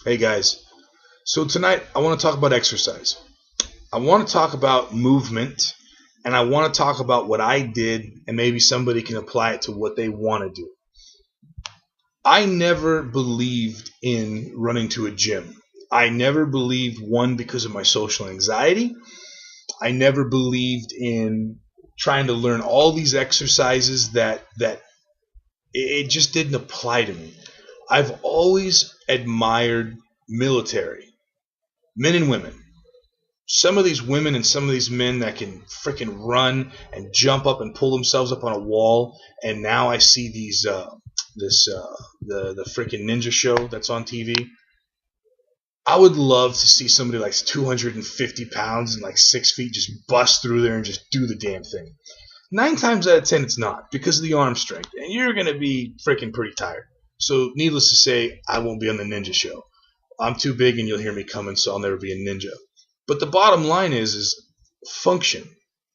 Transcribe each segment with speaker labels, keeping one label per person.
Speaker 1: Hey guys, so tonight I want to talk about exercise. I want to talk about movement, and I want to talk about what I did, and maybe somebody can apply it to what they want to do. I never believed in running to a gym. I never believed, one, because of my social anxiety. I never believed in trying to learn all these exercises that it just didn't apply to me. I've always admired military men and women. Some of these women and some of these men that can freaking run and jump up and pull themselves up on a wall. And now I see these the freaking ninja show that's on TV. I would love to see somebody like 250 pounds and like 6 feet just bust through there and just do the damn thing. 9 times out of 10, it's not because of the arm strength, and you're gonna be freaking pretty tired. So, needless to say, I won't be on the ninja show. I'm too big, and you'll hear me coming, so I'll never be a ninja. But the bottom line is function.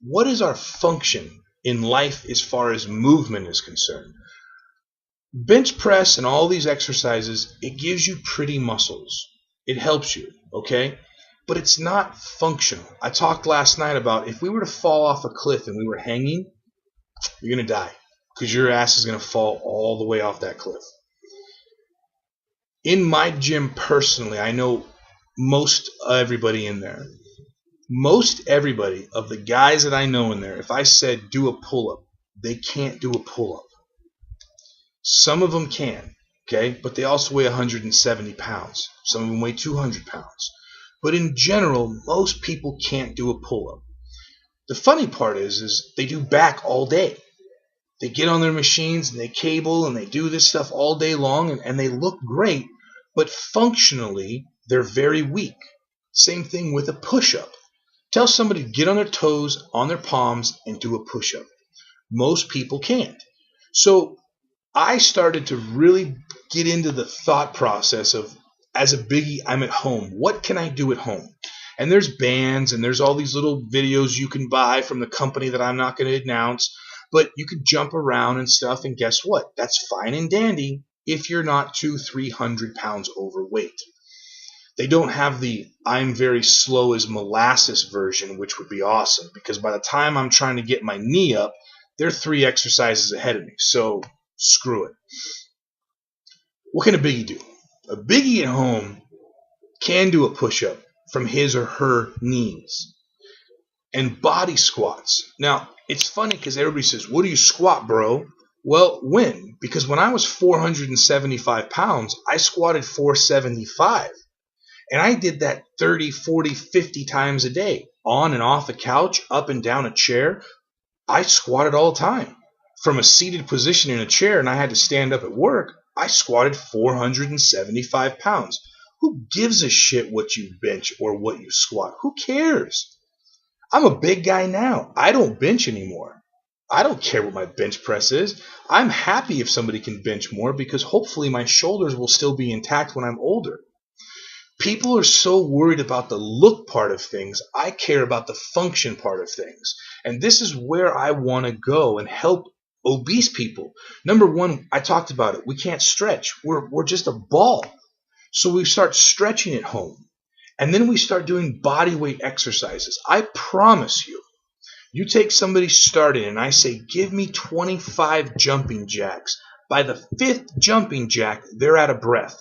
Speaker 1: What is our function in life as far as movement is concerned? Bench press and all these exercises, it gives you pretty muscles. It helps you, okay? But it's not functional. I talked last night about if we were to fall off a cliff and we were hanging, you're going to die because your ass is going to fall all the way off that cliff. In my gym personally, I know most everybody in there. Most everybody of the guys that I know in there, if I said do a pull-up, they can't do a pull-up. Some of them can, okay, but they also weigh 170 pounds. Some of them weigh 200 pounds. But in general, most people can't do a pull-up. The funny part is they do back all day. They get on their machines and they cable and they do this stuff all day long and they look great, but functionally, they're very weak. Same thing with a push-up. Tell somebody to get on their toes, on their palms, and do a push-up. Most people can't. So I started to really get into the thought process of, as a biggie, I'm at home. What can I do at home? And there's bands and there's all these little videos you can buy from the company that I'm not going to announce, but you can jump around and stuff. And guess what? That's fine and dandy if you're not 200-300 pounds overweight. They don't have the I'm very slow as molasses version, which would be awesome because by the time I'm trying to get my knee up, they're 3 exercises ahead of me. So screw it. What can a biggie do? A biggie at home can do a push-up from his or her knees and body squats. Now, it's funny because everybody says, what do you squat, bro? Well, when? Because when I was 475 pounds, I squatted 475. And I did that 30, 40, 50 times a day, on and off a couch, up and down a chair. I squatted all the time. From a seated position in a chair, and I had to stand up at work, I squatted 475 pounds. Who gives a shit what you bench or what you squat? Who cares? I'm a big guy now. I don't bench anymore. I don't care what my bench press is. I'm happy if somebody can bench more because hopefully my shoulders will still be intact when I'm older. People are so worried about the look part of things. I care about the function part of things. And this is where I want to go and help obese people. Number one, I talked about it. We can't stretch. We're just a ball. So we start stretching at home. And then we start doing body weight exercises. I promise you, you take somebody starting and I say, give me 25 jumping jacks. By the 5th jumping jack, they're out of breath.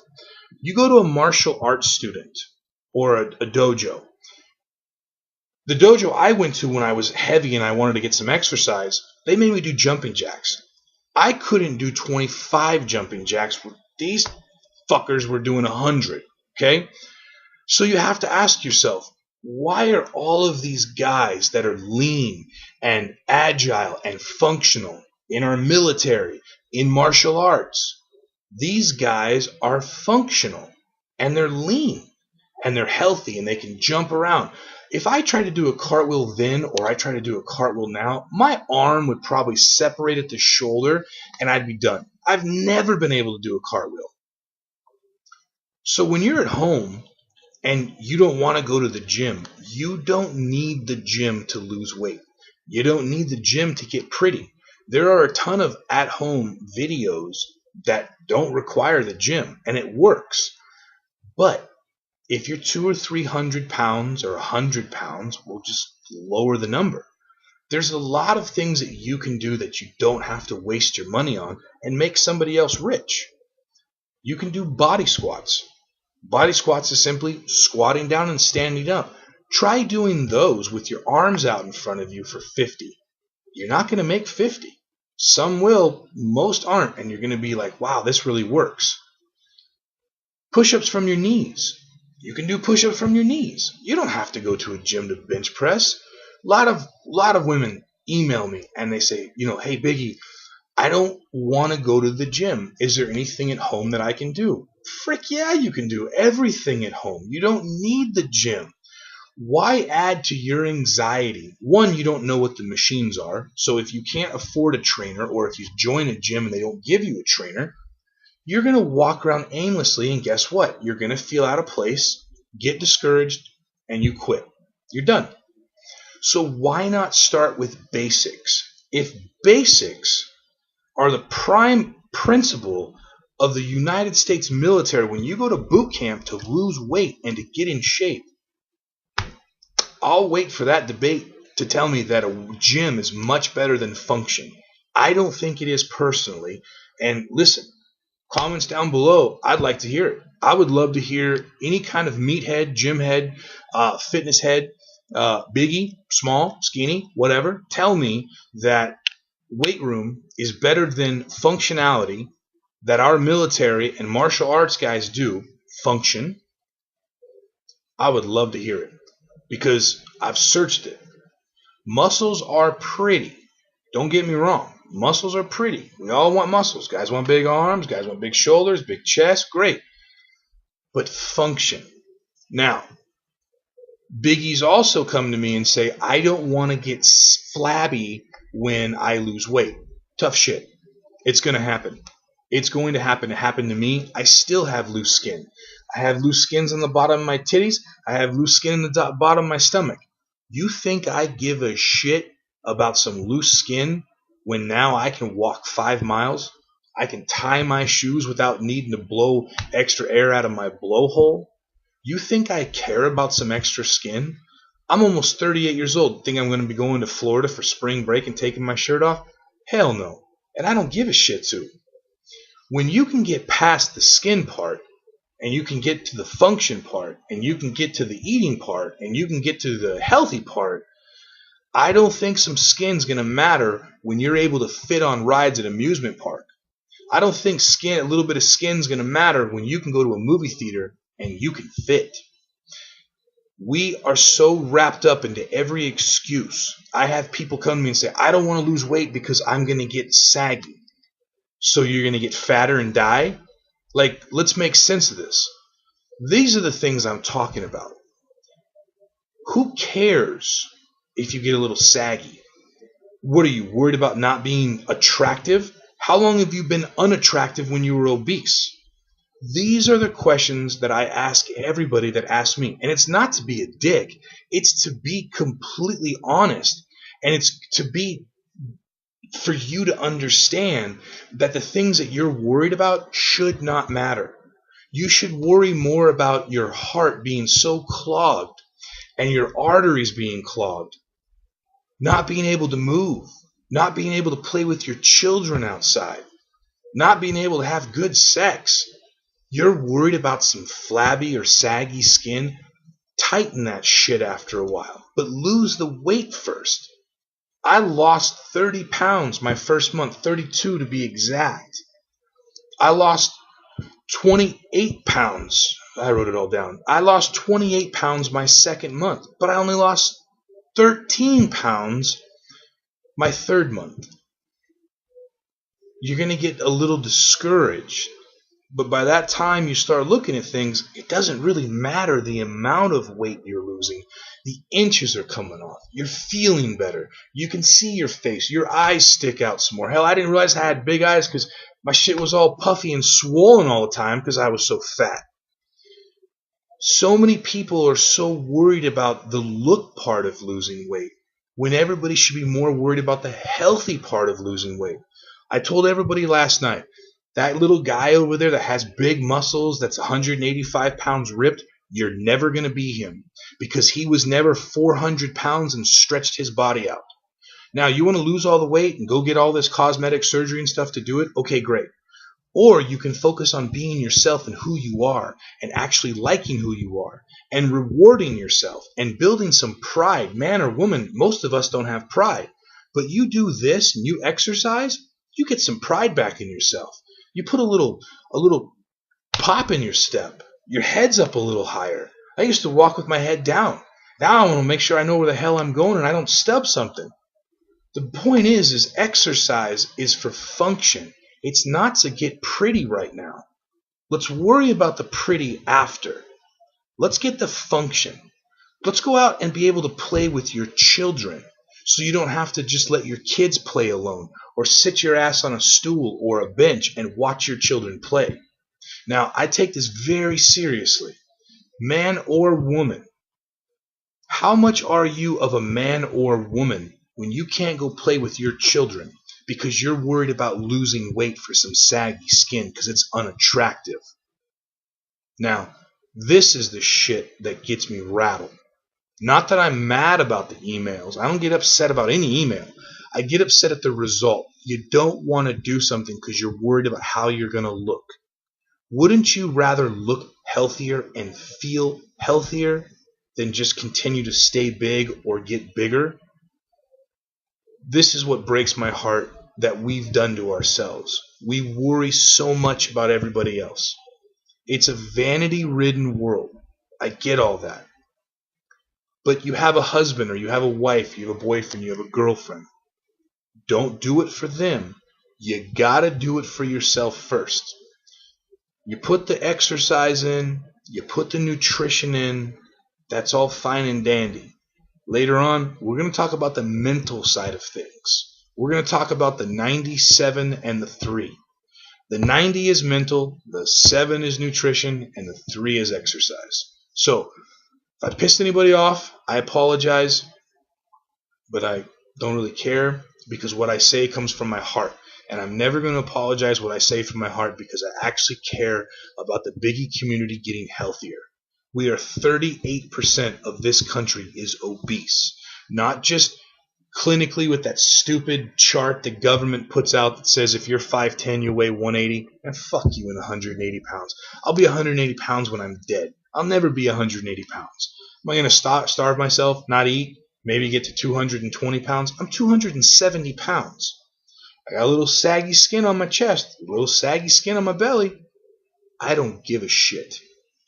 Speaker 1: You go to a martial arts student or a dojo. The dojo I went to when I was heavy and I wanted to get some exercise, they made me do jumping jacks. I couldn't do 25 jumping jacks. These fuckers were doing 100. Okay? So you have to ask yourself, why are all of these guys that are lean and agile and functional in our military, in martial arts? These guys are functional and they're lean and they're healthy and they can jump around. If I try to do a cartwheel then or I try to do a cartwheel now, my arm would probably separate at the shoulder and I'd be done. I've never been able to do a cartwheel. So when you're at home and you don't want to go to the gym, you don't need the gym to lose weight. You don't need the gym to get pretty. There are a ton of at-home videos that don't require the gym, and it works. But if you're 200 or 300 pounds or 100 pounds, we'll just lower the number. There's a lot of things that you can do that you don't have to waste your money on and make somebody else rich. You can do body squats. Body squats is simply squatting down and standing up. Try doing those with your arms out in front of you for 50. You're not going to make 50. Some will, most aren't, and you're going to be like, wow, this really works. Push-ups from your knees. You can do push-ups from your knees. You don't have to go to a gym to bench press. A lot of women email me and they say, hey Biggie, I don't want to go to the gym. Is there anything at home that I can do? Frick yeah, you can do everything at home. You don't need the gym. Why add to your anxiety? One, you don't know what the machines are. So if you can't afford a trainer, or if you join a gym and they don't give you a trainer, you're going to walk around aimlessly, and guess what? You're going to feel out of place, get discouraged, and you quit. You're done. So why not start with basics? If basics are the prime principle of the United States military, when you go to boot camp to lose weight and to get in shape, I'll wait for that debate to tell me that a gym is much better than function. I don't think it is personally. And listen, comments down below, I'd like to hear it. I would love to hear any kind of meathead, gym head, fitness head, biggie, small, skinny, whatever. Tell me that weight room is better than functionality, that our military and martial arts guys do function. I would love to hear it because I've searched it. Muscles are pretty. Don't get me wrong. Muscles are pretty. We all want muscles. Guys want big arms. Guys want big shoulders, big chest. Great. But function. Now, biggies also come to me and say, I don't want to get flabby when I lose weight. Tough shit. It's going to happen. It's going to happen. It happened to me. I still have loose skin. I have loose skins on the bottom of my titties. I have loose skin in the bottom of my stomach. You think I give a shit about some loose skin when now I can walk 5 miles? I can tie my shoes without needing to blow extra air out of my blowhole? You think I care about some extra skin? I'm almost 38 years old. Think I'm going to be going to Florida for spring break and taking my shirt off? Hell no. And I don't give a shit to. When you can get past the skin part, and you can get to the function part, and you can get to the eating part, and you can get to the healthy part, I don't think some skin's going to matter when you're able to fit on rides at amusement park. I don't think a little bit of skin's going to matter when you can go to a movie theater and you can fit. We are so wrapped up into every excuse. I have people come to me and say, I don't want to lose weight because I'm going to get saggy. So you're going to get fatter and die? Like, let's make sense of this. These are the things I'm talking about. Who cares if you get a little saggy? What are you, worried about not being attractive? How long have you been unattractive when you were obese? These are the questions that I ask everybody that asks me. And it's not to be a dick. It's to be completely honest. And it's to be for you to understand that the things that you're worried about should not matter. You should worry more about your heart being so clogged and your arteries being clogged, not being able to move, not being able to play with your children outside, not being able to have good sex. You're worried about some flabby or saggy skin. Tighten that shit after a while, but lose the weight first. I lost 30 pounds my first month, 32 to be exact. I lost 28 pounds. I wrote it all down. I lost 28 pounds my second month, but I only lost 13 pounds my third month. You're going to get a little discouraged. But by that time you start looking at things, it doesn't really matter the amount of weight you're losing. The inches are coming off. You're feeling better. You can see your face. Your eyes stick out some more. Hell, I didn't realize I had big eyes because my shit was all puffy and swollen all the time because I was so fat. So many people are so worried about the look part of losing weight when everybody should be more worried about the healthy part of losing weight. I told everybody last night, That little guy over there that has big muscles, that's 185 pounds ripped, you're never going to be him because he was never 400 pounds and stretched his body out. Now, you want to lose all the weight and go get all this cosmetic surgery and stuff to do it? Okay, great. Or you can focus on being yourself and who you are and actually liking who you are and rewarding yourself and building some pride. Man or woman, most of us don't have pride. But you do this and you exercise, you get some pride back in yourself. You put a little pop in your step. Your head's up a little higher. I used to walk with my head down. Now I want to make sure I know where the hell I'm going and I don't stub something. The point is exercise is for function. It's not to get pretty right now. Let's worry about the pretty after. Let's get the function. Let's go out and be able to play with your children so you don't have to just let your kids play alone or sit your ass on a stool or a bench and watch your children play. Now, I take this very seriously. Man or woman, how much are you of a man or woman when you can't go play with your children because you're worried about losing weight for some saggy skin because it's unattractive? Now, this is the shit that gets me rattled. Not that I'm mad about the emails. I don't get upset about any email. I get upset at the result. You don't want to do something because you're worried about how you're going to look. Wouldn't you rather look healthier and feel healthier than just continue to stay big or get bigger? This is what breaks my heart that we've done to ourselves. We worry so much about everybody else. It's a vanity-ridden world. I get all that. But you have a husband or you have a wife, you have a boyfriend, you have a girlfriend. Don't do it for them. You gotta do it for yourself first. You put the exercise in, you put the nutrition in, that's all fine and dandy. Later on, we're going to talk about the mental side of things. We're going to talk about the 97 and the 3. The 90 is mental, the 7 is nutrition, and the 3 is exercise. So, if I pissed anybody off, I apologize, but I don't really care because what I say comes from my heart. And I'm never going to apologize what I say from my heart because I actually care about the biggie community getting healthier. We are 38% of this country is obese. Not just clinically with that stupid chart the government puts out that says if you're 5'10", you weigh 180. And fuck you in 180 pounds. I'll be 180 pounds when I'm dead. I'll never be 180 pounds. Am I going to starve myself, not eat, maybe get to 220 pounds? I'm 270 pounds. I got a little saggy skin on my chest, a little saggy skin on my belly. I don't give a shit.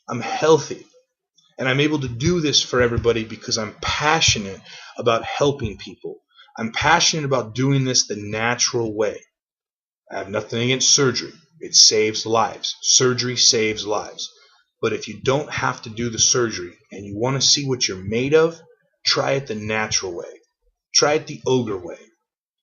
Speaker 1: I'm healthy. And I'm able to do this for everybody because I'm passionate about helping people. I'm passionate about doing this the natural way. I have nothing against surgery. It saves lives. Surgery saves lives. But if you don't have to do the surgery and you want to see what you're made of, try it the natural way. Try it the ogre way.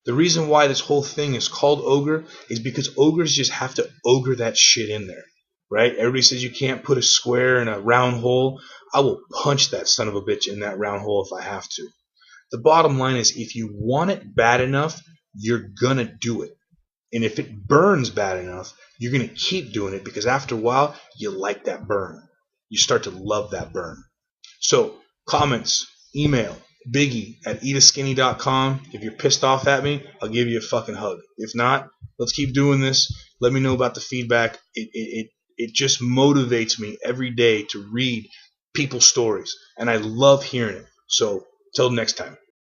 Speaker 1: The reason why this whole thing is called ogre is because ogres just have to ogre that shit in there, right? Everybody says you can't put a square in a round hole. I will punch that son of a bitch in that round hole if I have to. The bottom line is if you want it bad enough, you're going to do it. And if it burns bad enough, you're going to keep doing it because after a while, you like that burn. You start to love that burn. So, comments, email, biggie@eataskinny.com. If you're pissed off at me, I'll give you a fucking hug. If not, let's keep doing this. Let me know about the feedback. It just motivates me every day to read people's stories, and I love hearing it. So, till next time.